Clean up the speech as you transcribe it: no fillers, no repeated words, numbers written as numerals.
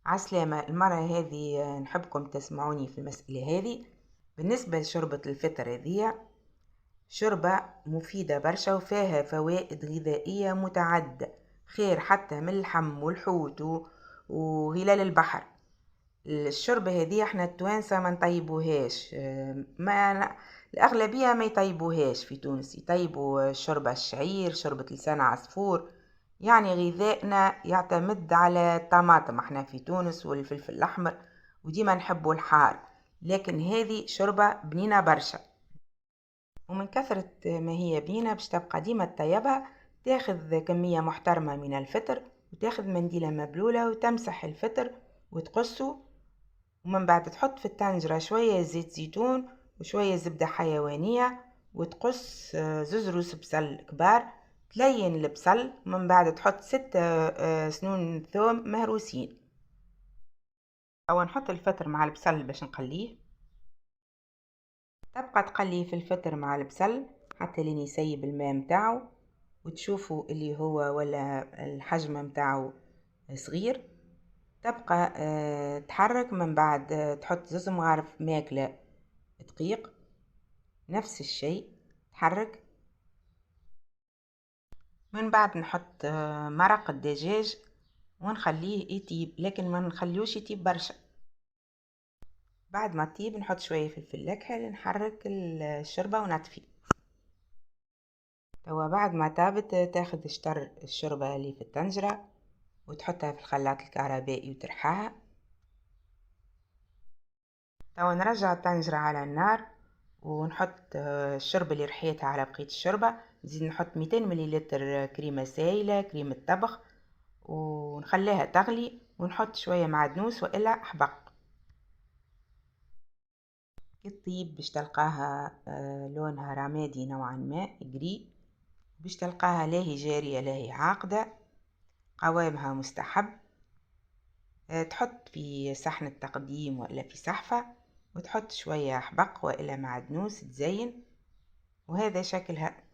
عسلامة. المرة هذه نحبكم تسمعوني في المسألة هذه. بالنسبة لشربة الفطر هذه شربة مفيدة برشا وفيها فوائد غذائية متعددة، خير حتى من اللحم والحوت وغلال البحر. الشربة هذه احنا التوانسة ما نطيبوهاش، ما الأغلبية ما يطيبوهاش في تونس، يطيبوا شربة الشعير، شربة لسان عصفور. يعني غذائنا يعتمد على الطماطم احنا في تونس والفلفل الأحمر، وديما نحبوا الحار، لكن هذه شربة بنينة برشا. ومن كثرة ما هي بنينة باش تبقى ديما تطيبها، تاخذ كمية محترمة من الفطر، وتاخذ منديلة مبلولة وتمسح الفطر وتقصه. ومن بعد تحط في الطنجرة شوية زيت زيتون وشوية زبدة حيوانية، وتقص زوز روس بصل كبار، تلين البصل. ومن بعد تحط 6 سنون ثوم مهروسين. أو نحط الفطر مع البصل باش نقليه، تبقى تقلي في الفطر مع البصل حتى لين يسيب الماء متاعو، وتشوفوا اللي هو ولا الحجم متاعو صغير. تبقى تحرك. من بعد تحط زوز مغارف ماكلة دقيق، نفس الشيء تحرك. من بعد نحط مرق الدجاج ونخليه يطيب، لكن ما نخليوش يطيب برشا. بعد ما تطيب نحط شوية فلفل أكحل، نحرك الشوربة ونطفي. توا بعد ما طابت تاخد شطر الشوربة اللي في الطنجرة وتحطها في الخلاط الكهربائي وترحاها. توا نرجع الطنجرة على النار ونحط الشوربة اللي رحيتها على بقية الشوربة. نزيد نحط 200 مليلتر كريمة سايلة، كريمة طبخ، ونخليها تغلي، ونحط شوية معدنوس وإلا أحبق. الطيب باش تلقاها لونها رمادي نوعا ما جري، باش تلقاها لا هي جارية لا هي عاقدة، قوامها مستحب. تحط في صحن التقديم وإلا في صحفة، وتحط شوية أحبق وإلا معدنوس تزين، وهذا شكلها.